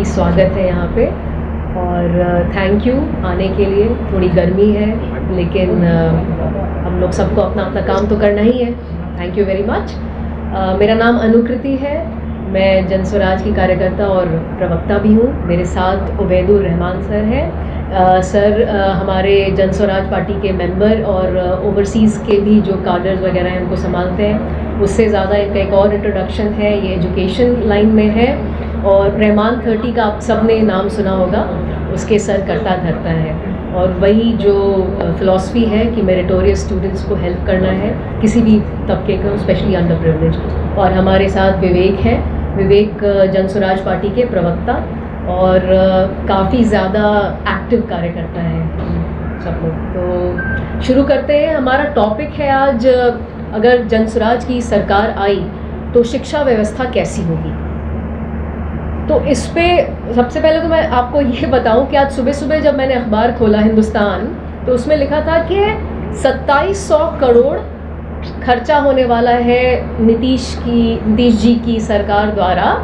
काफ़ी स्वागत है यहाँ पे और थैंक यू आने के लिए। थोड़ी गर्मी है लेकिन हम लोग सबको अपना अपना काम तो करना ही है। Thank you very much. मेरा नाम अनुकृति है, मैं जन स्वराज की कार्यकर्ता और प्रवक्ता भी हूँ। मेरे साथ उबैदुर रहमान सर हैं। सर हमारे जन स्वराज पार्टी के मेंबर और ओवरसीज़ के भी जो कार्डर्स वगैरह हैं उनको संभालते हैं। उससे ज़्यादा इनका एक और इंट्रोडक्शन है, ये एजुकेशन लाइन में है और रहमान 30 का आप सब ने नाम सुना होगा, उसके सर करता धरता है। और वही जो फ़िलासफ़ी है कि मेरिटोरियस स्टूडेंट्स को हेल्प करना है, किसी भी तबके को, स्पेशली अंडर प्रिविलेज। और हमारे साथ विवेक है, विवेक जन स्वराज पार्टी के प्रवक्ता और काफ़ी ज़्यादा एक्टिव कार्यकर्ता है सब लोग। तो शुरू करते हैं। हमारा टॉपिक है आज, अगर जन स्वराज की सरकार आई तो शिक्षा व्यवस्था कैसी होगी। तो इस पे सबसे पहले तो मैं आपको ये बताऊं कि आज सुबह सुबह जब मैंने अखबार खोला हिंदुस्तान, तो उसमें लिखा था कि 2700 करोड़ खर्चा होने वाला है नीतीश जी की सरकार द्वारा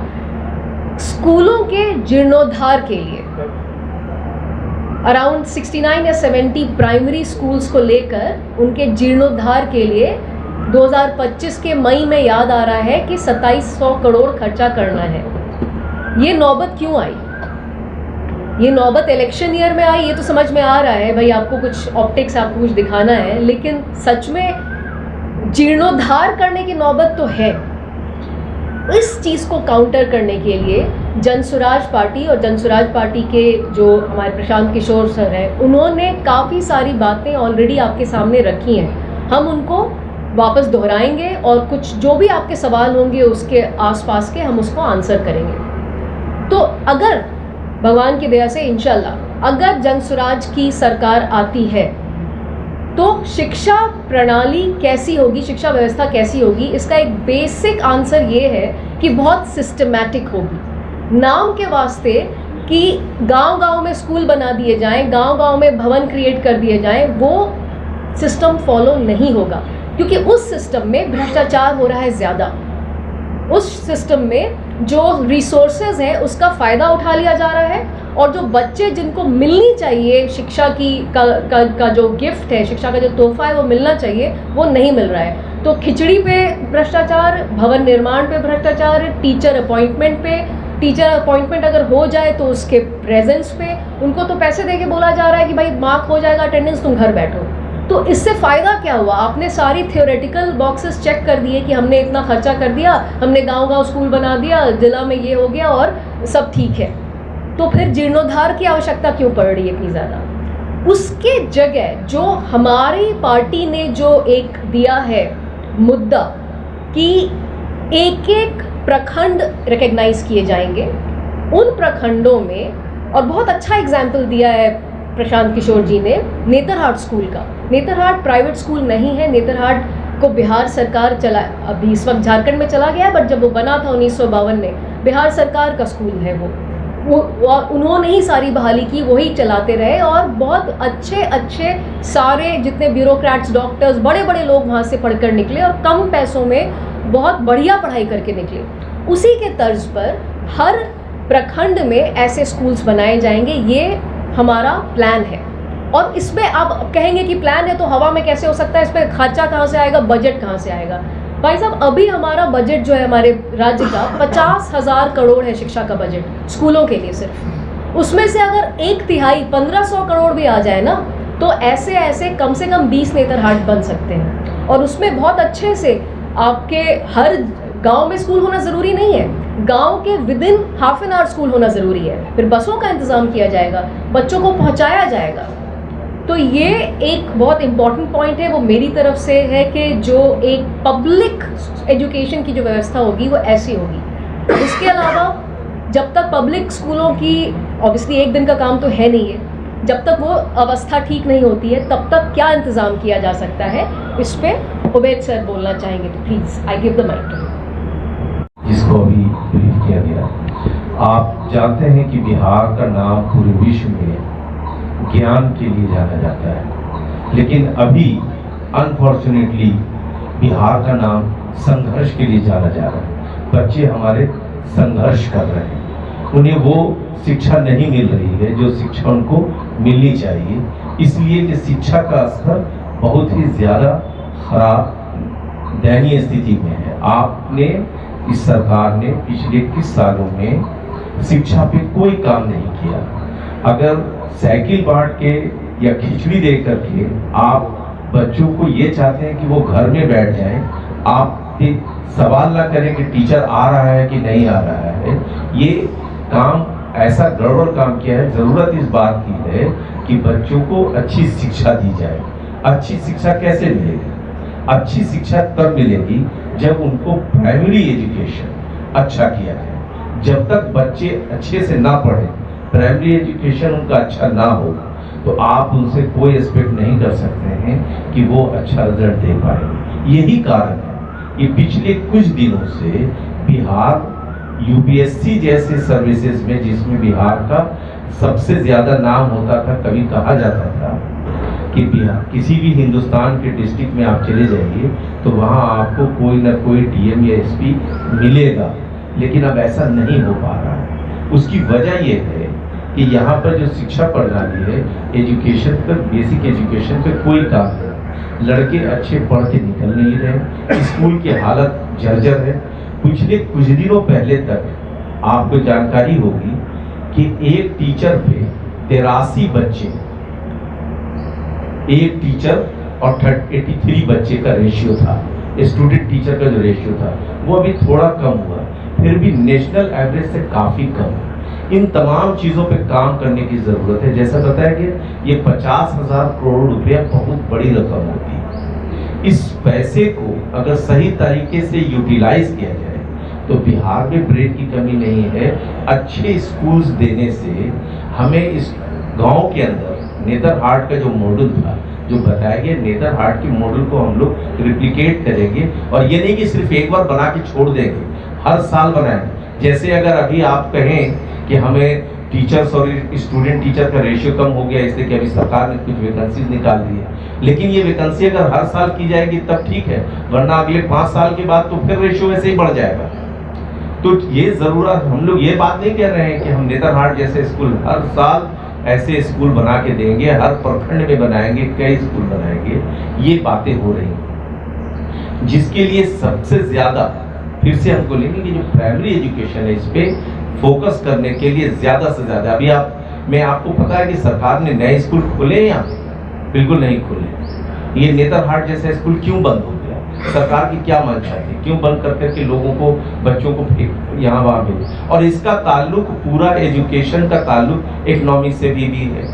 स्कूलों के जीर्णोद्धार के लिए। अराउंड 69 या 70 प्राइमरी स्कूल्स को लेकर उनके जीर्णोद्धार के लिए 2025 के मई में याद आ रहा है कि 2700 करोड़ खर्चा करना है। ये नौबत क्यों आई? ये नौबत इलेक्शन ईयर में आई, ये तो समझ में आ रहा है भाई, आपको कुछ ऑप्टिक्स, आपको कुछ दिखाना है, लेकिन सच में जीर्णोद्धार करने की नौबत तो है। इस चीज़ को काउंटर करने के लिए जन स्वराज पार्टी और जन स्वराज पार्टी के जो हमारे प्रशांत किशोर सर हैं, उन्होंने काफ़ी सारी बातें ऑलरेडी आपके सामने रखी हैं। हम उनको वापस दोहराएंगे और कुछ जो भी आपके सवाल होंगे उसके आसपास के हम उसको आंसर करेंगे। तो अगर भगवान की दया से इंशाल्लाह अगर जन स्वराज की सरकार आती है तो शिक्षा प्रणाली कैसी होगी, शिक्षा व्यवस्था कैसी होगी, इसका एक बेसिक आंसर ये है कि बहुत सिस्टमैटिक होगी। नाम के वास्ते कि गांव-गांव में स्कूल बना दिए जाएं, गांव-गांव में भवन क्रिएट कर दिए जाएं, वो सिस्टम फॉलो नहीं होगा, क्योंकि उस सिस्टम में भ्रष्टाचार हो रहा है ज़्यादा। उस सिस्टम में जो रिसोर्सेज हैं उसका फ़ायदा उठा लिया जा रहा है और जो बच्चे जिनको मिलनी चाहिए शिक्षा की का जो गिफ्ट है, शिक्षा का जो तोहफा है वो मिलना चाहिए, वो नहीं मिल रहा है। तो खिचड़ी पे भ्रष्टाचार, भवन निर्माण पे भ्रष्टाचार, टीचर अपॉइंटमेंट अगर हो जाए तो उसके प्रेजेंस पे उनको तो पैसे दे के बोला जा रहा है कि भाई मार्क हो जाएगा अटेंडेंस, तुम घर बैठो। तो इससे फ़ायदा क्या हुआ? आपने सारी थियोरेटिकल बॉक्सेस चेक कर दिए कि हमने इतना खर्चा कर दिया, हमने गांव-गांव स्कूल बना दिया, जिला में ये हो गया और सब ठीक है। तो फिर जीर्णोद्धार की आवश्यकता क्यों पड़ रही है इतनी ज़्यादा? उसके जगह जो हमारी पार्टी ने जो एक दिया है मुद्दा कि एक एक प्रखंड रिकग्नाइज किए जाएंगे, उन प्रखंडों में, और बहुत अच्छा एग्जाम्पल दिया है प्रशांत किशोर जी ने नेतरहाट स्कूल का। नेतरहाट प्राइवेट स्कूल नहीं है, नेतरहाट को बिहार सरकार चला, अभी इस वक्त झारखंड में चला गया है, बट जब वो बना था 1952 में, बिहार सरकार का स्कूल है वो उन्होंने ही सारी बहाली की, वही चलाते रहे और बहुत अच्छे सारे जितने ब्यूरोक्रेट्स, डॉक्टर्स, बड़े बड़े लोग वहाँ से पढ़कर निकले और कम पैसों में बहुत बढ़िया पढ़ाई करके निकले। उसी के तर्ज पर हर प्रखंड में ऐसे स्कूल्स बनाए जाएंगे, ये हमारा प्लान है। और इसमें आप कहेंगे कि प्लान है तो हवा में कैसे हो सकता है, इस पर खर्चा कहाँ से आएगा, बजट कहाँ से आएगा? भाई साहब, अभी हमारा बजट जो है हमारे राज्य का 50,000 करोड़ है शिक्षा का बजट स्कूलों के लिए सिर्फ। उसमें से अगर 1/3 1500 करोड़ भी आ जाए ना, तो ऐसे कम से कम 20 नेतरहाट बन सकते हैं। और उसमें बहुत अच्छे से आपके हर गांव में स्कूल होना ज़रूरी नहीं है, गांव के within half an hour school होना ज़रूरी है। फिर बसों का इंतज़ाम किया जाएगा, बच्चों को पहुंचाया जाएगा। तो ये एक बहुत इम्पॉर्टेंट पॉइंट है, वो मेरी तरफ से है कि जो एक पब्लिक एजुकेशन की जो व्यवस्था होगी वो ऐसी होगी। इसके अलावा जब तक पब्लिक स्कूलों की, ऑब्वियसली एक दिन का काम तो है नहीं है, जब तक वो अवस्था ठीक नहीं होती है तब तक क्या इंतज़ाम किया जा सकता है, इस पर उबैद सर बोलना चाहेंगे, तो please I give the mike to. जिसको अभी ब्रीफ किया गया, आप जानते हैं कि बिहार का नाम पूरे विश्व में ज्ञान के लिए जाना जाता है, लेकिन अभी अनफॉर्चुनेटली बिहार का नाम संघर्ष के लिए जाना जा रहा है। बच्चे हमारे संघर्ष कर रहे हैं उन्हें वो शिक्षा नहीं मिल रही है जो शिक्षा उनको मिलनी चाहिए, इसलिए कि शिक्षा का स्तर बहुत ही ज़्यादा खराब दयनीय स्थिति में है। आपने, इस सरकार ने पिछले 21 सालों में शिक्षा पे कोई काम नहीं किया। अगर साइकिल बांट के या खिचड़ी दे करके आप बच्चों को ये चाहते हैं कि वो घर में बैठ जाएं, आप सवाल ना करें कि टीचर आ रहा है कि नहीं आ रहा है, ये काम ऐसा गड़बड़ काम किया है। ज़रूरत इस बात की है कि बच्चों को अच्छी शिक्षा दी जाए। अच्छी शिक्षा कैसे मिलेगी? अच्छी शिक्षा तब मिलेगी जब उनको प्राइमरी एजुकेशन अच्छा किया जाए। जब तक बच्चे अच्छे से ना पढ़े, प्राइमरी एजुकेशन उनका अच्छा ना हो, तो आप उनसे कोई एक्सपेक्ट नहीं कर सकते हैं कि वो अच्छा रिजल्ट दे पाएंगे। यही कारण है कि पिछले कुछ दिनों से बिहार यूपीएससी जैसे सर्विसेज में, जिसमें बिहार का सबसे ज़्यादा नाम होता था, कभी कहा जाता था कि बिहार किसी भी हिंदुस्तान के डिस्ट्रिक्ट में आप चले जाइए तो वहाँ आपको कोई ना कोई डीएम या एसपी मिलेगा, लेकिन अब ऐसा नहीं हो पा रहा है। उसकी वजह यह है कि यहाँ पर जो शिक्षा प्रणाली है, एजुकेशन पर, बेसिक एजुकेशन पे कोई काम नहीं। लड़के अच्छे पढ़ के निकल नहीं रहे, स्कूल की हालत जर्जर है। पिछले कुछ दिनों पहले तक आपको जानकारी होगी कि एक टीचर पे 83 बच्चे, एक टीचर और 83 बच्चे का रेशियो था। स्टूडेंट टीचर का जो रेशियो था वो अभी थोड़ा कम हुआ, फिर भी नेशनल एवरेज से काफ़ी कम है। इन तमाम चीज़ों पे काम करने की ज़रूरत है। जैसा बताया गया, ये 50,000 करोड़ रुपया बहुत बड़ी रकम होती है। इस पैसे को अगर सही तरीके से यूटिलाइज किया जाए तो बिहार में ब्रेड की कमी नहीं है। अच्छे स्कूल्स देने से हमें इस गांव के अंदर नेतरहाट का जो मॉडल था, जो बताया गया, नेतरहाट के मॉडल को हम लोग रिप्लिकेट करेंगे। और ये नहीं कि सिर्फ एक बार बना के छोड़ देंगे, हर साल बनाएंगे। जैसे अगर अभी आप कहें कि हमें टीचर्स और स्टूडेंट टीचर का रेशियो कम हो गया इसलिए कि अभी सरकार ने कुछ वैकेंसीज निकाल दी है, लेकिन ये वैकेंसी अगर हर साल की जाएगी तब ठीक है, वरना अगले 5 साल के बाद तो फिर रेशियो वैसे ही बढ़ जाएगा। तो ये ज़रूरत, हम लोग ये बात नहीं कह रहे हैं कि हम नेतरहाट जैसे स्कूल हर साल ऐसे स्कूल बना के देंगे, हर प्रखंड में बनाएंगे, कई स्कूल बनाएंगे, ये बातें हो रही हैं। जिसके लिए सबसे ज़्यादा फिर से हम बोलेंगे कि जो प्राइमरी एजुकेशन है, इस पर फोकस करने के लिए ज़्यादा से ज़्यादा, अभी आपको पता है कि सरकार ने नए स्कूल खोले या बिल्कुल नहीं खोले। ये नेतरहाट जैसा स्कूल क्यों बंद हो गया? सरकार की क्या मंशा थी? क्यों बंद कर करके लोगों को, बच्चों को यहाँ वहाँ भेज? और इसका ताल्लुक, पूरा एजुकेशन का ताल्लुक इकोनॉमी से भी है,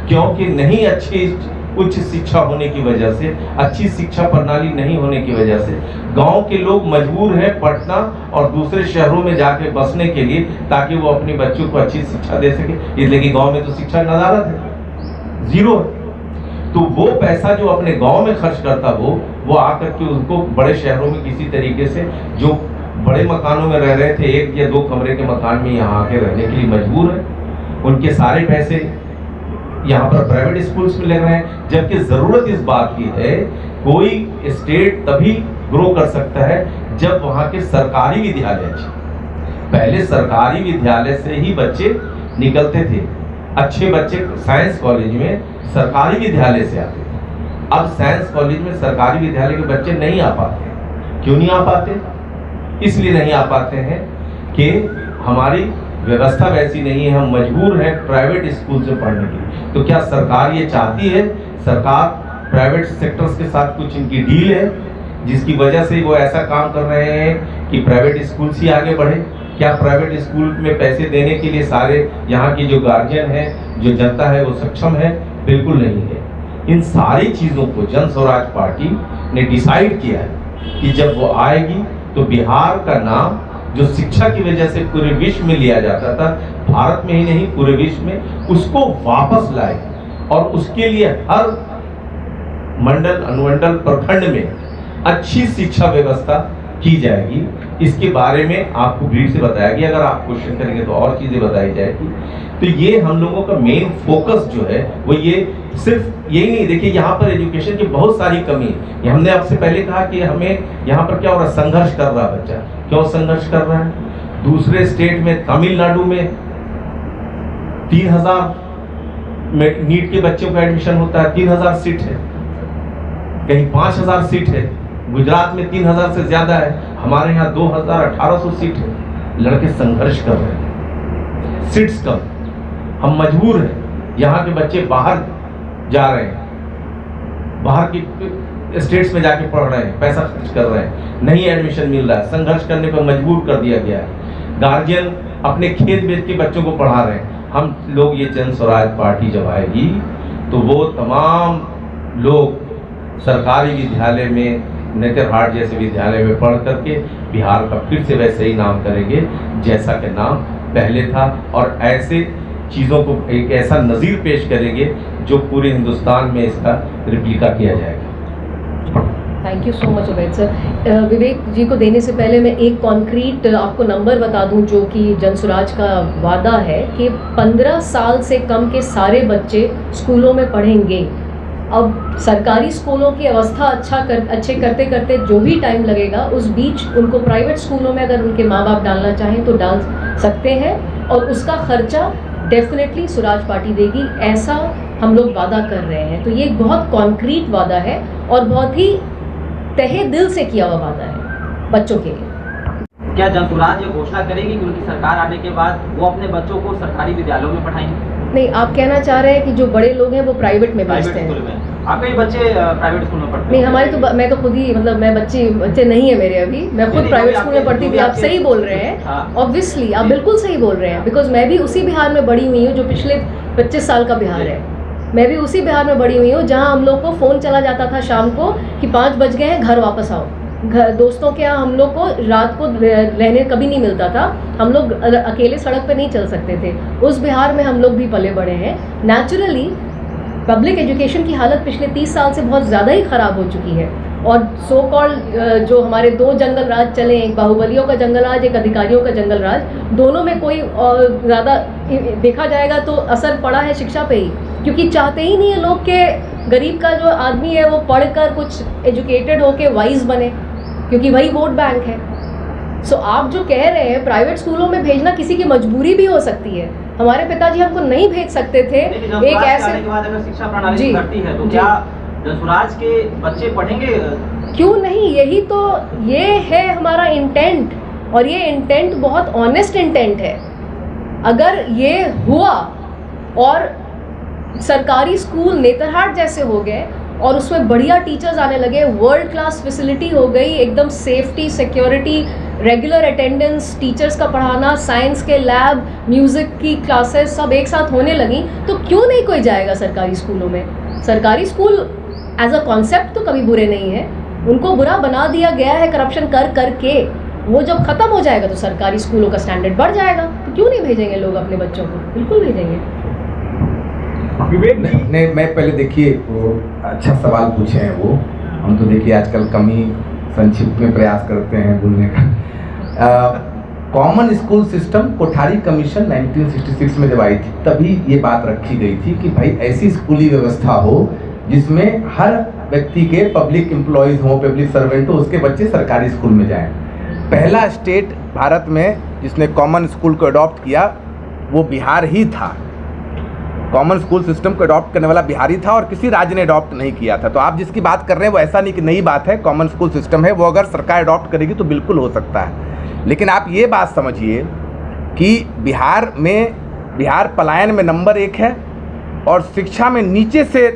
क्योंकि नहीं अच्छी उच्च शिक्षा होने की वजह से, अच्छी शिक्षा प्रणाली नहीं होने की वजह से गांव के लोग मजबूर हैं पटना और दूसरे शहरों में जाके बसने के लिए, ताकि वो अपने बच्चों को अच्छी शिक्षा दे सके। इसलिए कि गांव में तो शिक्षा नदारत है, जीरो है। तो वो पैसा जो अपने गांव में खर्च करता वो आकर के उनको बड़े शहरों में किसी तरीके से, जो बड़े मकानों में रह रहे थे, 1 या 2 कमरे के मकान में यहाँ आके रहने के लिए मजबूर है। उनके सारे पैसे यहाँ पर प्राइवेट स्कूल्स में लग रहे हैं, जबकि ज़रूरत इस बात की है, कोई स्टेट तभी ग्रो कर सकता है जब वहाँ के सरकारी विद्यालय अच्छे। पहले सरकारी विद्यालय से ही बच्चे निकलते थे, अच्छे बच्चे साइंस कॉलेज में सरकारी विद्यालय से आते थे। अब साइंस कॉलेज में सरकारी विद्यालय के बच्चे नहीं आ पाते। क्यों नहीं आ पाते? इसलिए नहीं आ पाते हैं कि हमारी व्यवस्था वैसी नहीं है, हम मजबूर हैं प्राइवेट स्कूल से पढ़ने के लिए। तो क्या सरकार ये चाहती है? सरकार प्राइवेट सेक्टर्स के साथ कुछ इनकी डील है जिसकी वजह से वो ऐसा काम कर रहे हैं कि प्राइवेट स्कूल ही आगे बढ़े? क्या प्राइवेट स्कूल में पैसे देने के लिए सारे यहाँ की जो गार्जियन है, जो जनता है, वो सक्षम है? बिल्कुल नहीं है। इन सारी चीज़ों को जन स्वराज पार्टी ने डिसाइड किया है कि जब वो आएगी तो बिहार का नाम, जो शिक्षा की वजह से पूरे विश्व में लिया जाता था, भारत में ही नहीं पूरे विश्व में, उसको वापस लाएगी। और उसके लिए हर मंडल, अनुमंडल, प्रखंड में अच्छी शिक्षा व्यवस्था की जाएगी। इसके बारे में आपको भीड़ से बताया गया, अगर आप क्वेश्चन करेंगे तो और चीज़ें बताई जाएगी। तो ये हम लोगों का मेन फोकस जो है वो ये सिर्फ यही नहीं। देखिए, यहाँ पर एजुकेशन की बहुत सारी कमी है। हमने आपसे पहले कहा कि हमें यहाँ पर क्या हो रहा है, संघर्ष कर रहा है बच्चा। क्यों संघर्ष कर रहा है? दूसरे स्टेट में तमिलनाडु में 3000 में नीट के बच्चों का एडमिशन होता है, 3000 सीट है, कहीं 5000 सीट है, गुजरात में 3000 से ज्यादा है, हमारे यहाँ 2800 सीट है। लड़के संघर्ष कर रहे हैं, सीट्स कम, हम मजबूर हैं। यहाँ के बच्चे बाहर जा रहे हैं, बाहर की स्टेट्स में जाके पढ़ रहे हैं, पैसा खर्च कर रहे हैं, नहीं एडमिशन मिल रहा है, संघर्ष करने पर मजबूर कर दिया गया है। गार्जियन अपने खेत बेच के बच्चों को पढ़ा रहे हैं। हम लोग, ये जन स्वराज पार्टी जब आएगी तो वो तमाम लोग सरकारी विद्यालय में, नेतरहाट जैसे विद्यालय में पढ़ करके बिहार का फिर से वैसे ही नाम करेंगे जैसा कि नाम पहले था, और ऐसे चीज़ों को एक ऐसा नज़ीर पेश करेंगे जो पूरे हिंदुस्तान में इसका रिप्लिका किया जाएगा। Thank you so much Ubaid sir. Vivek ji को देने से पहले मैं एक कॉन्क्रीट आपको नंबर बता दूं जो कि जनसुराज का वादा है कि 15 साल से कम के सारे बच्चे स्कूलों में पढ़ेंगे। अब सरकारी स्कूलों की अवस्था अच्छे करते करते जो भी टाइम लगेगा, उस बीच उनको प्राइवेट स्कूलों में अगर उनके माँ बाप डालना चाहें तो डाल सकते हैं, और उसका खर्चा डेफिनेटली स्वराज पार्टी देगी, ऐसा हम लोग वादा कर रहे हैं। तो ये एक बहुत कॉन्क्रीट वादा है और बहुत ही तहे दिल से किया हुआ वादा है बच्चों के लिए। क्या जनसुराज ये घोषणा करेगी कि उनकी सरकार आने के बाद वो अपने बच्चों को सरकारी विद्यालयों में पढ़ाएंगे? नहीं, आप कहना चाह रहे हैं कि जो बड़े लोग हैं वो प्राइवेट में भेजते हैं। आपके बच्चे प्राइवेट स्कूल में पढ़ते हैं? नहीं, हमारे तो मैं तो खुद ही, मतलब मैं बच्चे नहीं है मेरे अभी, मैं खुद प्राइवेट स्कूल में पढ़ती थी। आप सही बोल रहे हैं, ऑब्वियसली आप बिल्कुल सही बोल रहे हैं, बिकॉज मैं भी उसी बिहार में बड़ी हुई हूँ जो पिछले 25 साल का बिहार है। मैं भी उसी बिहार में बड़ी हुई हूँ जहाँ हम लोग को फ़ोन चला जाता था शाम को कि 5 बज गए हैं, घर वापस आओ। घर दोस्तों के यहाँ हम लोग को रात को रहने कभी नहीं मिलता था, हम लोग अकेले सड़क पे नहीं चल सकते थे। उस बिहार में हम लोग भी पले बड़े हैं। नेचुरली पब्लिक एजुकेशन की हालत पिछले 30 साल से बहुत ज़्यादा ही ख़राब हो चुकी है, और सो कॉल्ड जो हमारे 2 जंगल राज चले, एक बाहुबलियों का जंगल राज, एक अधिकारियों का जंगल राज, दोनों में कोई ज़्यादा देखा जाएगा तो असर पड़ा है शिक्षा पे ही, क्योंकि चाहते ही नहीं है लोग के गरीब का जो आदमी है वो पढ़कर कुछ एजुकेटेड होके वाइज बने, क्योंकि वही वोट बैंक है। सो आप जो कह रहे हैं प्राइवेट स्कूलों में भेजना किसी की मजबूरी भी हो सकती है। हमारे पिताजी हमको नहीं भेज सकते थे। एक ऐसे के बाद अगर शिक्षा प्रणाली करती है तो क्या जनसुराज के बच्चे पढ़ेंगे? क्यों नहीं, यही तो ये है हमारा इंटेंट, और ये इंटेंट बहुत ऑनेस्ट इंटेंट है। अगर ये हुआ और सरकारी स्कूल नेतरहाट जैसे हो गए और उसमें बढ़िया टीचर्स आने लगे, वर्ल्ड क्लास फैसिलिटी हो गई, एकदम safety, security, regular attendance, teachers का पढ़ाना, साइंस के लैब, म्यूज़िक की क्लासेस सब एक साथ होने लगी, तो क्यों नहीं कोई जाएगा सरकारी स्कूलों में। सरकारी स्कूल एज अ कॉन्सेप्ट तो कभी बुरे नहीं है, उनको बुरा बना दिया गया है करप्शन कर करके। वो जब ख़त्म हो जाएगा तो सरकारी स्कूलों का स्टैंडर्ड बढ़ जाएगा, तो क्यों नहीं भेजेंगे लोग अपने बच्चों को, बिल्कुल भेजेंगे। नहीं, मैं पहले देखिए वो अच्छा सवाल पूछे हैं वो, हम तो देखिए आजकल कम ही संक्षिप्त में प्रयास करते हैं बोलने का। Common school system Kothari commission 1966 में जब आई थी तभी ये बात रखी गई थी कि भाई ऐसी स्कूली व्यवस्था हो जिसमें हर व्यक्ति के पब्लिक एम्प्लॉयज़ हो, पब्लिक सर्वेंट हो, उसके बच्चे सरकारी स्कूल में जाएं। पहला स्टेट भारत में जिसने कॉमन स्कूल को अडॉप्ट किया वो बिहार ही था। कॉमन स्कूल सिस्टम को अडॉप्ट करने वाला बिहारी था और किसी राज्य ने अडॉप्ट नहीं किया था। तो आप जिसकी बात कर रहे हैं वो ऐसा नहीं कि नई बात है, कॉमन स्कूल सिस्टम है, वो अगर सरकार अडॉप्ट करेगी तो बिल्कुल हो सकता है। लेकिन आप ये बात समझिए कि बिहार पलायन में नंबर 1 है और शिक्षा में नीचे से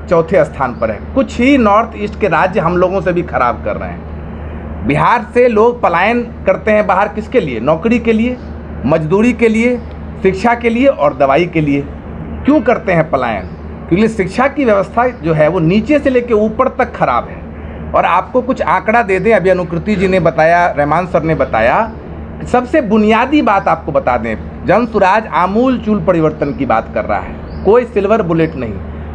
चौथे स्थान पर है। कुछ ही नॉर्थ ईस्ट के राज्य हम लोगों से भी खराब कर रहे हैं। बिहार से लोग पलायन करते हैं बाहर, किसके लिए? नौकरी के लिए, मजदूरी के लिए, शिक्षा के लिए और दवाई के लिए। क्यों करते हैं पलायन? क्योंकि शिक्षा की व्यवस्था जो है वो नीचे से लेकर ऊपर तक खराब है। और आपको कुछ आंकड़ा दे दें, अभी अनुकृति जी ने बताया, रहमान सर ने बताया, सबसे बुनियादी बात आपको बता दें, जनसुराज आमूल चूल परिवर्तन की बात कर रहा है, कोई सिल्वर बुलेट नहीं।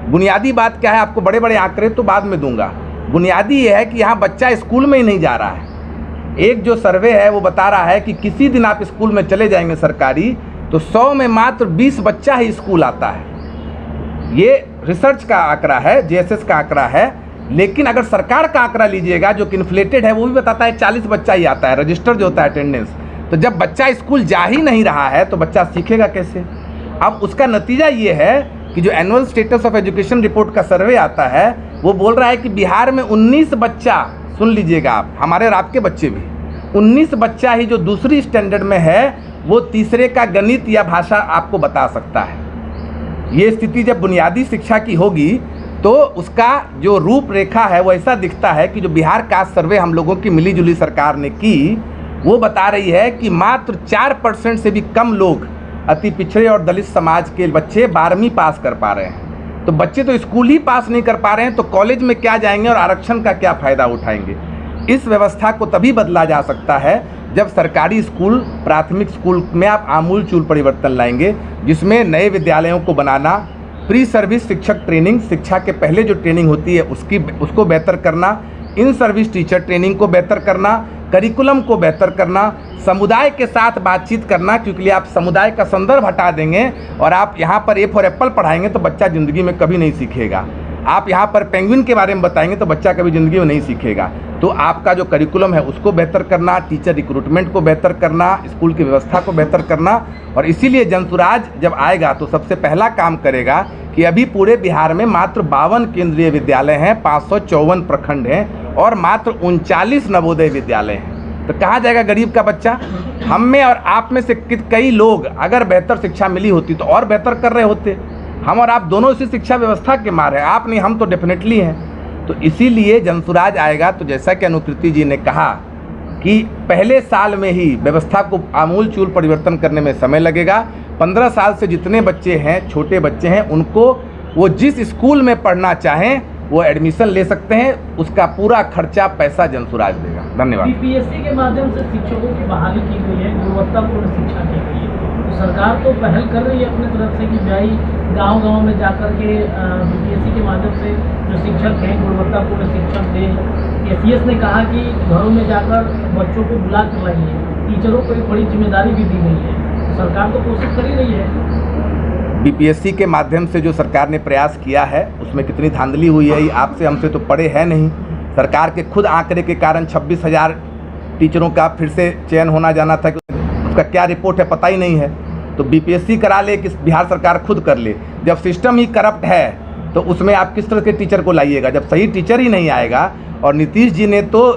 बुनियादी बात क्या है? आपको बड़े बड़े आंकड़े तो बाद में दूंगा। बुनियादी ये है कि यहाँ बच्चा स्कूल में ही नहीं जा रहा है। एक जो सर्वे है वो बता रहा है कि किसी दिन आप स्कूल में चले जाएंगे सरकारी तो 100 में मात्र 20 बच्चा ही स्कूल आता है। ये रिसर्च का आंकड़ा है, JSS का आंकड़ा है। लेकिन अगर सरकार का आंकड़ा लीजिएगा जो कि इन्फ्लेटेड है, वो भी बताता है 40 बच्चा ही आता है, रजिस्टर जो होता है अटेंडेंस। तो जब बच्चा स्कूल जा ही नहीं रहा है तो बच्चा सीखेगा कैसे? अब उसका नतीजा ये है कि जो annual status of education report का सर्वे आता है वो बोल रहा है कि बिहार में 19 बच्चा, सुन लीजिएगा आप, हमारे और आपके बच्चे भी, 19 बच्चा ही जो दूसरी स्टैंडर्ड में है वो तीसरे का गणित या भाषा आपको बता सकता है। ये स्थिति जब बुनियादी शिक्षा की होगी तो उसका जो रूपरेखा है वो ऐसा दिखता है कि जो बिहार कास्ट सर्वे हम लोगों की मिलीजुली सरकार ने की वो बता रही है कि मात्र 4% से भी कम लोग अति पिछड़े और दलित समाज के बच्चे 12वीं पास कर पा रहे हैं। तो बच्चे तो स्कूल ही पास नहीं कर पा रहे हैं तो कॉलेज में क्या जाएंगे और आरक्षण का क्या फ़ायदा उठाएंगे? इस व्यवस्था को तभी बदला जा सकता है जब सरकारी स्कूल, प्राथमिक स्कूल में आप आमूल चूल परिवर्तन लाएंगे, जिसमें नए विद्यालयों को बनाना, प्री सर्विस शिक्षक ट्रेनिंग, शिक्षा के पहले जो ट्रेनिंग होती है उसको बेहतर करना, इन सर्विस टीचर ट्रेनिंग को बेहतर करना, करिकुलम को बेहतर करना, समुदाय के साथ बातचीत करना, क्योंकि आप समुदाय का संदर्भ हटा देंगे और आप यहाँ पर ए फॉर एप्पल पढ़ाएंगे तो बच्चा ज़िंदगी में कभी नहीं सीखेगा। आप यहाँ पर पेंगुइन के बारे में बताएंगे तो बच्चा कभी ज़िंदगी में नहीं सीखेगा। तो आपका जो करिकुलम है उसको बेहतर करना, टीचर रिक्रूटमेंट को बेहतर करना, स्कूल की व्यवस्था को बेहतर करना। और इसीलिए जनसुराज जब आएगा तो सबसे पहला काम करेगा कि अभी पूरे बिहार में मात्र 52 केंद्रीय विद्यालय हैं, 554 प्रखंड हैं और मात्र 39 नवोदय विद्यालय हैं। तो कहाँ जाएगा गरीब का बच्चा? हम में और आप में से कई लोग अगर बेहतर शिक्षा मिली होती तो और बेहतर कर रहे होते। हम और आप दोनों इसी शिक्षा व्यवस्था के मार हैं, आप नहीं, हम तो डेफिनेटली हैं। तो इसीलिए जनसुराज आएगा तो जैसा कि अनुकृति जी ने कहा कि पहले साल में ही व्यवस्था को आमूल चूल परिवर्तन करने में समय लगेगा। 15 साल से जितने बच्चे हैं, छोटे बच्चे हैं, उनको वो जिस स्कूल में पढ़ना चाहें वो एडमिशन ले सकते हैं, उसका पूरा खर्चा पैसा जनसुराज देगा। धन्यवाद। बीपीएससी के माध्यम से शिक्षकों की बहाली की गई है, गुणवत्तापूर्ण शिक्षा की गई है, तो सरकार तो पहल कर रही है अपनी तरफ से कि भाई गांव-गांव में जाकर के बीपीएससी के माध्यम से जो शिक्षक हैं गुणवत्तापूर्ण शिक्षक दें। एसीएस ने कहा कि घरों में जाकर बच्चों को बुला कर लाइए, टीचरों को एक बड़ी जिम्मेदारी भी दी गई है, तो सरकार तो कोशिश कर ही रही है। बीपीएससी के माध्यम से जो सरकार ने प्रयास किया है उसमें कितनी धांधली हुई है आपसे हमसे तो पड़े है नहीं। सरकार के खुद आंकड़े के कारण 26,000 टीचरों का फिर से चयन होना जाना था, उसका क्या रिपोर्ट है पता ही नहीं है। तो बीपीएससी करा ले कि बिहार सरकार खुद कर ले। जब सिस्टम ही करप्ट है तो उसमें आप किस तरह के टीचर को लाइएगा जब सही टीचर ही नहीं आएगा। और नीतीश जी ने तो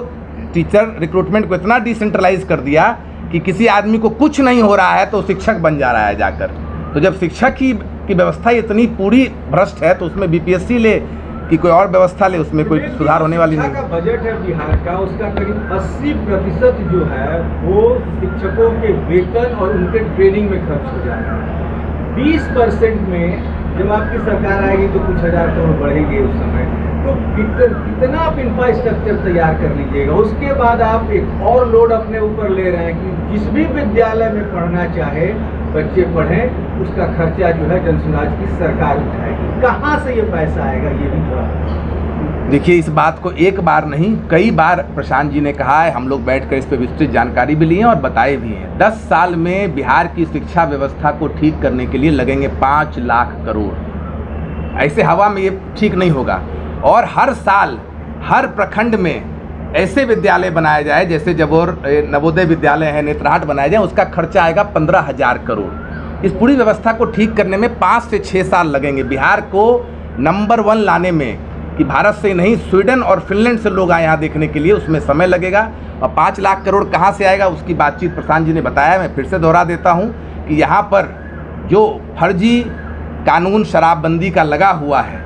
टीचर रिक्रूटमेंट को इतना डिसेंट्रलाइज कर दिया कि किसी आदमी को कुछ नहीं हो रहा है तो शिक्षक बन जा रहा है जाकर। तो जब शिक्षक की व्यवस्था इतनी पूरी भ्रष्ट है तो उसमें बीपीएससी ले कि कोई और व्यवस्था ले, उसमें कोई सुधार होने वाली नहीं। का बजट है बिहार का, उसका करीब 80% जो है वो शिक्षकों के वेतन और उनके ट्रेनिंग में खर्च हो जाएगा। 20% में जब आपकी सरकार आएगी तो कुछ हज़ार करोड़ बढ़ेंगे उस समय। तो कितना आप इंफ्रास्ट्रक्चर तैयार कर लीजिएगा। उसके बाद आप एक और लोड अपने ऊपर ले रहे हैं कि जिस भी विद्यालय में पढ़ना चाहे बच्चे पढ़ें, उसका खर्चा जो है जनसुराज की सरकार उठाएगी। कहाँ से ये पैसा आएगा ये भी थोड़ा देखिए। इस बात को एक बार नहीं कई बार प्रशांत जी ने कहा है, हम लोग बैठकर इस पर विस्तृत जानकारी भी ली है और बताए भी हैं। 10 साल में बिहार की शिक्षा व्यवस्था को ठीक करने के लिए लगेंगे 5 लाख करोड़। ऐसे हवा में ये ठीक नहीं होगा। और हर साल हर प्रखंड में ऐसे विद्यालय बनाया जाए जैसे जबोर नवोदय विद्यालय है, नेतरहाट बनाया जाए, उसका खर्चा आएगा 15,000 करोड़। इस पूरी व्यवस्था को ठीक करने में 5 से 6 साल लगेंगे। बिहार को नंबर 1 लाने में कि भारत से नहीं स्वीडन और फिनलैंड से लोग आए यहाँ देखने के लिए, उसमें समय लगेगा। और 5 लाख करोड़ कहाँ से आएगा उसकी बातचीत प्रशांत जी ने बताया। मैं फिर से दोहरा देता हूँ कि यहाँ पर जो फर्जी कानून शराबबंदी का लगा हुआ है,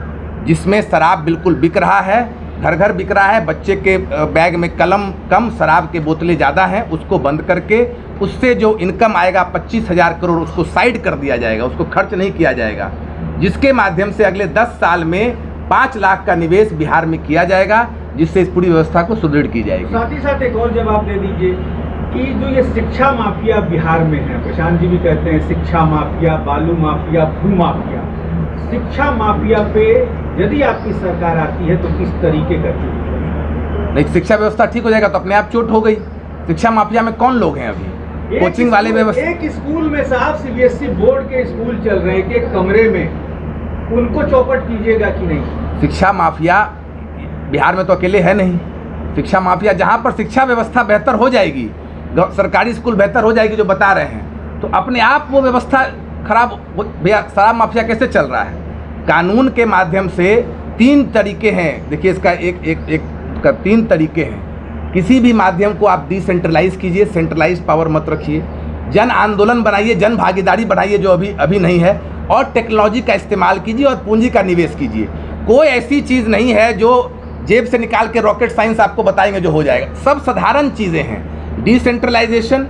जिसमें शराब बिल्कुल बिक रहा है, घर घर बिक रहा है, बच्चे के बैग में कलम कम, शराब के बोतलें ज़्यादा हैं, उसको बंद करके उससे जो इनकम आएगा 25,000 करोड़ उसको साइड कर दिया जाएगा, उसको खर्च नहीं किया जाएगा, जिसके माध्यम से अगले 10 साल में 5 लाख का निवेश बिहार में किया जाएगा, जिससे इस पूरी व्यवस्था को सुदृढ़ की जाएगी। साथ ही साथ एक और जवाब दे दीजिए कि जो ये शिक्षा माफिया बिहार में है, प्रशांत जी भी कहते हैं शिक्षा माफिया, बालू माफिया, भू माफिया, शिक्षा माफिया पे यदि आपकी सरकार आती है तो किस तरीके का चोट? नहीं, शिक्षा व्यवस्था ठीक हो जाएगा तो अपने आप चोट हो गई। शिक्षा माफिया में कौन लोग हैं अभी? कोचिंग वाले व्यवस्था। एक स्कूल में साहब सीबीएसई बोर्ड के स्कूल चल रहे हैं, एक कमरे में, उनको चौपट कीजिएगा कि नहीं? शिक्षा माफिया बिहार में तो अकेले है नहीं। शिक्षा माफिया जहाँ पर शिक्षा व्यवस्था बेहतर हो जाएगी, सरकारी स्कूल बेहतर हो जाएगी जो बता रहे हैं, तो अपने आप वो व्यवस्था खराब। भैया शराब माफिया कैसे चल रहा है? कानून के माध्यम से 3 तरीके हैं, देखिए इसका एक 3 तरीके हैं। किसी भी माध्यम को आप डिसेंट्रलाइज कीजिए, सेंट्रलाइज पावर मत रखिए, जन आंदोलन बनाइए, जन भागीदारी बढ़ाइए जो अभी नहीं है, और टेक्नोलॉजी का इस्तेमाल कीजिए और पूंजी का निवेश कीजिए। कोई ऐसी चीज़ नहीं है जो जेब से निकाल के रॉकेट साइंस आपको बताएंगे जो हो जाएगा, सब साधारण चीज़ें हैं। डिसेंट्रलाइजेशन,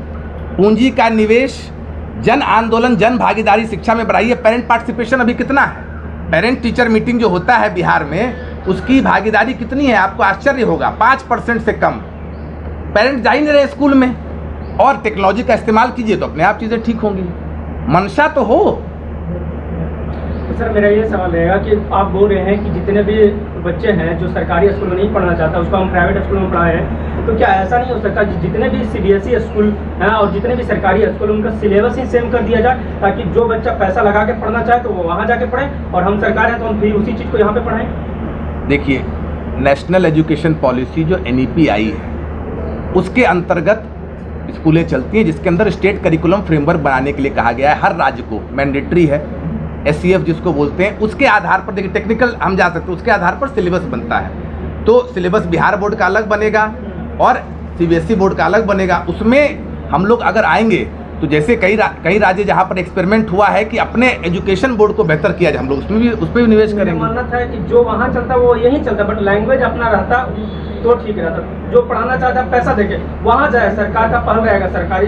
पूंजी का निवेश, जन आंदोलन, जन भागीदारी शिक्षा में बढ़ाइए। पेरेंट पार्टिसिपेशन अभी कितना है? पेरेंट टीचर मीटिंग जो होता है बिहार में, उसकी भागीदारी कितनी है? आपको आश्चर्य होगा, 5% से कम। पेरेंट जा ही नहीं रहे स्कूल में। और टेक्नोलॉजी का इस्तेमाल कीजिए तो अपने आप चीज़ें ठीक होंगी, मंशा तो हो। सर मेरा ये सवाल रहेगा कि आप बोल रहे हैं कि जितने भी बच्चे हैं जो सरकारी स्कूल में नहीं पढ़ना चाहता उसको हम प्राइवेट स्कूल में पढ़ाए हैं, तो क्या ऐसा नहीं हो सकता कि जितने भी CBSE स्कूल हैं और जितने भी सरकारी स्कूल उनका सिलेबस ही सेम कर दिया जाए, ताकि जो बच्चा पैसा लगा के पढ़ना चाहे तो वो वहाँ जाके पढ़े, और हम सरकार हैं तो हम फिर उसी चीज़ को यहाँ पे पढ़ाएं? देखिए, नेशनल एजुकेशन पॉलिसी जो NEP आई है उसके अंतर्गत स्कूलें चलती हैं, जिसके अंदर स्टेट करिकुलम फ्रेमवर्क बनाने के लिए कहा गया है। हर राज्य को मैंडेटरी है, SCF जिसको बोलते हैं, उसके आधार पर, देखिए टेक्निकल हम जा सकते हैं, उसके आधार पर सिलेबस बनता है। तो सिलेबस बिहार बोर्ड का अलग बनेगा और CBSE बोर्ड का अलग बनेगा। उसमें हम लोग अगर आएंगे तो जैसे कई राज्य जहाँ पर एक्सपेरिमेंट हुआ है कि अपने एजुकेशन बोर्ड को बेहतर किया जाए, हम लोग उस पर भी निवेश करेंगे। मानना था कि जो वहाँ चलता वो यही चलता, बट लैंग्वेज अपना रहता तो ठीक रहता। जो पढ़ाना चाहता पैसा देके वहाँ जाए, सरकार का पहल रहेगा, सरकारी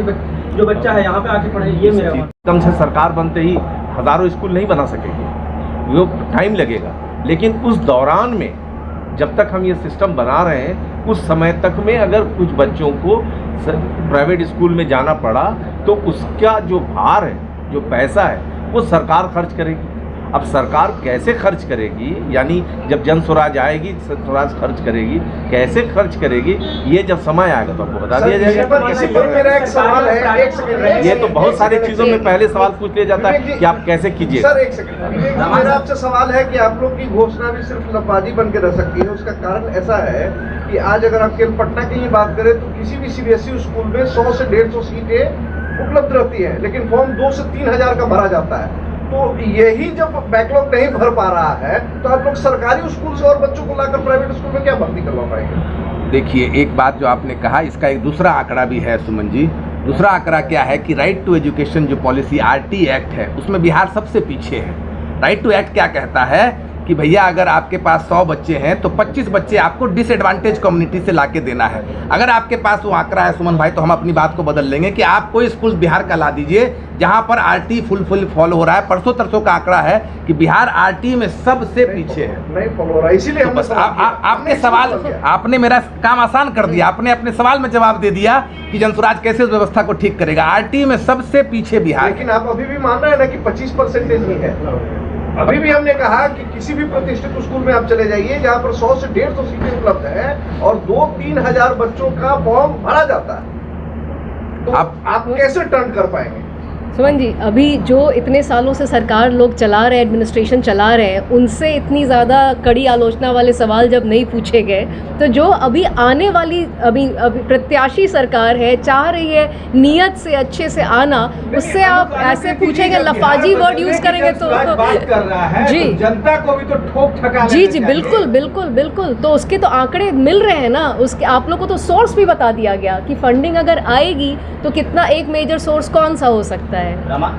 जो बच्चा है यहाँ पे आके पढ़े, ये मेरा एकदम से सरकार बनते ही हज़ारों स्कूल नहीं बना सकेगी, वो टाइम लगेगा। लेकिन उस दौरान में जब तक हम ये सिस्टम बना रहे हैं, उस समय तक में अगर कुछ बच्चों को प्राइवेट स्कूल में जाना पड़ा तो उसका जो भार है, जो पैसा है, वो सरकार खर्च करेगी। अब सरकार कैसे खर्च करेगी, यानी जब जन स्वराज आएगी, स्वराज खर्च करेगी, कैसे खर्च करेगी, ये जब समय आएगा तो आपको बता दिया जाएगा। मेरा एक सवाल है, ये तो बहुत सारी चीज़ों में पहले सवाल पूछ लिया जाता है कि आप कैसे कीजिए। सर एक सेकंड, मेरा आपसे सवाल है कि आप लोग की घोषणा भी सिर्फ लफाजी बन के रह सकती है। उसका कारण ऐसा है कि आज अगर आप केवल पटना की ही बात करें तो किसी भी CBSE स्कूल में 100 से 150 सीटें उपलब्ध रहती है, लेकिन फॉर्म 2 से 3 हज़ार का भरा जाता है। तो यही जब बैकलॉग नहीं भर पा रहा है तो आप लोग सरकारी स्कूल से और बच्चों को लाकर प्राइवेट स्कूल में क्या भर्ती करवा पाएंगे? देखिए, एक बात जो आपने कहा, इसका एक दूसरा आंकड़ा भी है सुमन जी। दूसरा आंकड़ा क्या है कि राइट टू एजुकेशन जो पॉलिसी RT एक्ट है, उसमें बिहार सबसे पीछे है। राइट टू एक्ट क्या कहता है कि भैया अगर आपके पास 100 बच्चे हैं तो 25 बच्चे आपको डिसएडवांटेज कम्युनिटी से लाके देना है। अगर आपके पास वो आंकड़ा है सुमन भाई, तो हम अपनी बात को बदल लेंगे कि आप कोई स्कूल बिहार का ला दीजिए जहां पर RT फुल फॉलो हो रहा है। परसों तरसों का आंकड़ा है कि बिहार RT में सबसे पीछे है, नहीं फॉलो हो रहा है, इसीलिए तो बस आपने सवाल, आपने मेरा काम आसान कर दिया। आपने अपने सवाल में जवाब दे दिया कि जनसुराज कैसे उस व्यवस्था को ठीक करेगा। RT में सबसे पीछे बिहार। लेकिन आप अभी भी मान रहे हैं ना कि 25% ही है। अभी भी हमने कहा कि किसी भी प्रतिष्ठित स्कूल में आप चले जाइए जहां पर 100 से 150 सीटें उपलब्ध है और 2-3 हजार बच्चों का फॉर्म भरा जाता है, तो आप कैसे टर्न कर पाएंगे? सुमन जी, अभी जो इतने सालों से सरकार लोग चला रहे हैं, एडमिनिस्ट्रेशन चला रहे हैं, उनसे इतनी ज़्यादा कड़ी आलोचना वाले सवाल जब नहीं पूछे गए, तो जो अभी आने वाली अभी प्रत्याशी सरकार है, चाह रही है नियत से अच्छे से आना, उससे आप ऐसे पूछेंगे, लफाजी वर्ड यूज़ करेंगे तो बात कर रहा है जी, तो जनता को भी तो ठोक ठका जी बिल्कुल बिल्कुल बिल्कुल। तो उसके तो आंकड़े मिल रहे हैं ना, उसके आप लोग को तो सोर्स भी बता दिया गया कि फंडिंग अगर आएगी तो कितना, एक मेजर सोर्स कौन सा हो सकता है।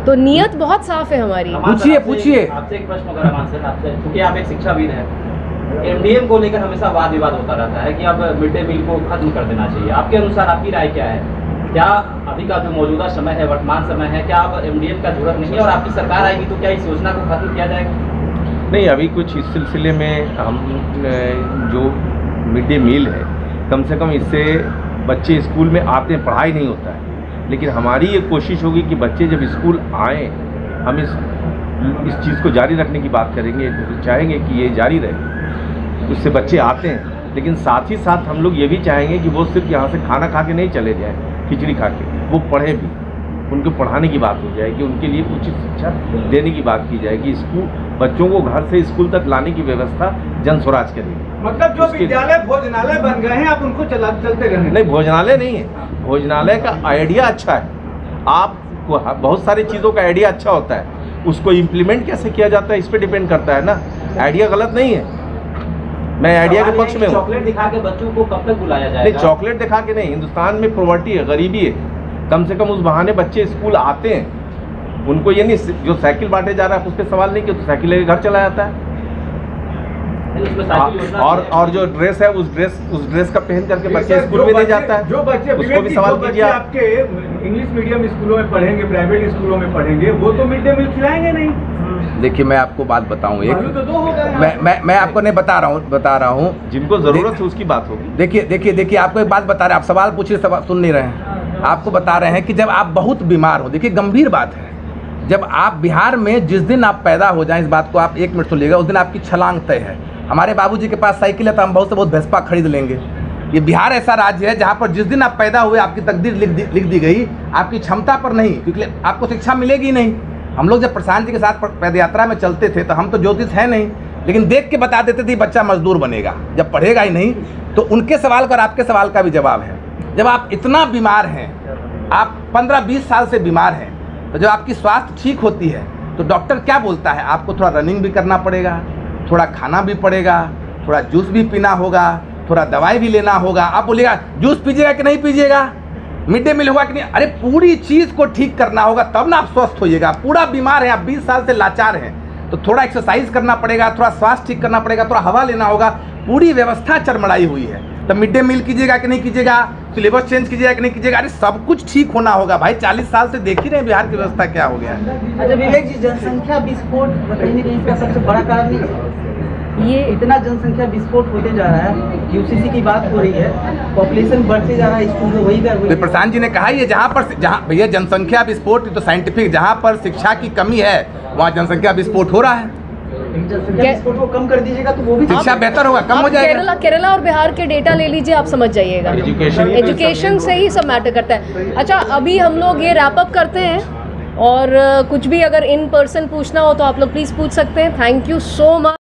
तो नियत बहुत साफ है हमारी। पूछिए। आपसे एक प्रश्न होगा रमान सर, आपसे, क्योंकि आप एक शिक्षाविद हैं। MDM को लेकर हमेशा वाद विवाद होता रहता है कि अब मिड डे मील को खत्म कर देना चाहिए। आपके अनुसार आपकी राय क्या है? क्या अभी का जो मौजूदा समय है, वर्तमान समय है, क्या अब MDM का जरूरत नहीं है और आपकी सरकार आएगी तो क्या इस योजना को खत्म किया जाएगा? नहीं, अभी कुछ इस सिलसिले में हम जो मिड डे मील है, कम से कम इससे बच्चे स्कूल में आते हैं, पढ़ाई नहीं होता है। लेकिन हमारी ये कोशिश होगी कि बच्चे जब स्कूल आएँ, हम इस चीज़ को जारी रखने की बात करेंगे, चाहेंगे कि ये जारी रहे, उससे बच्चे आते हैं। लेकिन साथ ही साथ हम लोग ये भी चाहेंगे कि वो सिर्फ यहाँ से खाना खा के नहीं चले जाएँ, खिचड़ी खा के, वो पढ़ें भी, उनको पढ़ाने की बात हो जाएगी, उनके लिए उचित शिक्षा देने की बात की जाएगी। स्कूल बच्चों को घर से स्कूल तक लाने की व्यवस्था जन स्वराज करेगी। मतलब जो उसके- विद्यालय भोजनालय बन गए हैं आप उनको चलते रहें। नहीं, भोजनालय नहीं है, भोजनालय का आइडिया अच्छा है, आपको बहुत सारी चीज़ों का आइडिया अच्छा होता है, उसको इम्प्लीमेंट कैसे किया जाता है इस पर डिपेंड करता है ना। आइडिया गलत नहीं है, मैं आइडिया के पक्ष में हूँ। चॉकलेट दिखा के बच्चों को कब तक बुलाया नहीं, जाएगा? चॉकलेट दिखा के नहीं, हिंदुस्तान में पॉवर्टी है, गरीबी है, कम से कम उस बहाने बच्चे स्कूल आते हैं। उनको ये नहीं जो साइकिल बांटे जा रहा है उस पर सवाल नहीं कि तो साइकिल लेके घर चला जाता है। उसमें साइकिल योजना और जो ड्रेस है उस ड्रेस का पहन करके बच्चे सर, स्कूल में नहीं जाता है, जो बच्चे उसको विवेक भी जी, सवाल जो कीजिए बच्चे आप। आपके इंग्लिश मीडियम स्कूलों में पढ़ेंगे, प्राइवेट स्कूलों में पढ़ेंगे, वो तो मिड डे मील खिलाएंगे नहीं। देखिए मैं आपको बात बताऊं, मालूम तो दो हो गए। मैं आपको नहीं बता रहा हूं जिनको जरूरत है उसकी बात होगी। देखिए आपको एक बात बता रहे हैं, आप सवाल पूछिए, सवाल सुन नहीं रहे हैं। आपको बता रहे हैं कि जब आप बहुत बीमार हो, देखिए गंभीर बात है, जब आप बिहार में जिस दिन आप पैदा हो जाएं, इस बात को आप 1 मिनट सुनिएगा, उस दिन आपकी छलांग तय है। हमारे बाबूजी के पास साइकिल है तो हम बहुत से बहुत वेस्पा खरीद लेंगे। ये बिहार ऐसा राज्य है जहाँ पर जिस दिन आप पैदा हुए आपकी तकदीर लिख दी गई, आपकी क्षमता पर नहीं, क्योंकि आपको शिक्षा मिलेगी नहीं। हम लोग जब प्रशांत जी के साथ पद यात्रा में चलते थे तो हम तो ज्योतिष है नहीं, लेकिन देख के बता देते थे बच्चा मजदूर बनेगा, जब पढ़ेगा ही नहीं। तो उनके सवाल का और आपके सवाल का भी जवाब है। जब आप इतना बीमार हैं, आप 15-20 साल से बीमार हैं, तो जब आपकी स्वास्थ्य ठीक होती है तो डॉक्टर क्या बोलता है, आपको थोड़ा रनिंग भी करना पड़ेगा, थोड़ा खाना भी पड़ेगा, थोड़ा जूस भी पीना होगा, थोड़ा दवाई भी लेना होगा। आप बोलिएगा जूस पीजिएगा कि नहीं पीजिएगा, मिड डे मील होगा कि नहीं, अरे पूरी चीज़ को ठीक करना होगा तब ना आप स्वस्थ होइएगा। पूरा बीमार है, आप 20 साल से लाचार हैं, तो थोड़ा एक्सरसाइज करना पड़ेगा, थोड़ा स्वास्थ्य ठीक करना पड़ेगा, थोड़ा हवा लेना होगा। पूरी व्यवस्था चरमराई हुई है, तो मिड डे मील कीजिएगा कि नहीं कीजिएगा, सिलेबस चेंज कीजिएगा कि नहीं कीजिएगा, अरे सब कुछ ठीक होना होगा भाई। 40 साल से देख ही रहे हैं बिहार की व्यवस्था क्या हो गया है। अच्छा विवेक जी, जनसंख्या विस्फोट कहीं न कहीं इसका सबसे बड़ा कारण नहीं है? ये इतना जनसंख्या विस्फोट होते जा रहा है, यूसीसी की बात हो रही है, पॉपुलेशन बढ़ते जा रहा है, स्कूल में वही तो प्रशांत जी ने कहा ये जहाँ भैया जनसंख्या विस्फोट तो साइंटिफिक, जहाँ पर शिक्षा की कमी है वहाँ जनसंख्या विस्फोट हो रहा है। जनसंख्या विस्फोट को कम कर दीजिएगा तो वो भी शिक्षा बेहतर होगा, कम हो जाएगा। केरला और बिहार के डेटा ले लीजिए, आप समझ जाइएगा। एजुकेशन से ही सब मैटर करता है। अच्छा, अभी हम लोग ये रैप अप करते हैं, और कुछ भी अगर इन पर्सन पूछना हो तो आप लोग प्लीज़ पूछ सकते हैं। Thank you so much.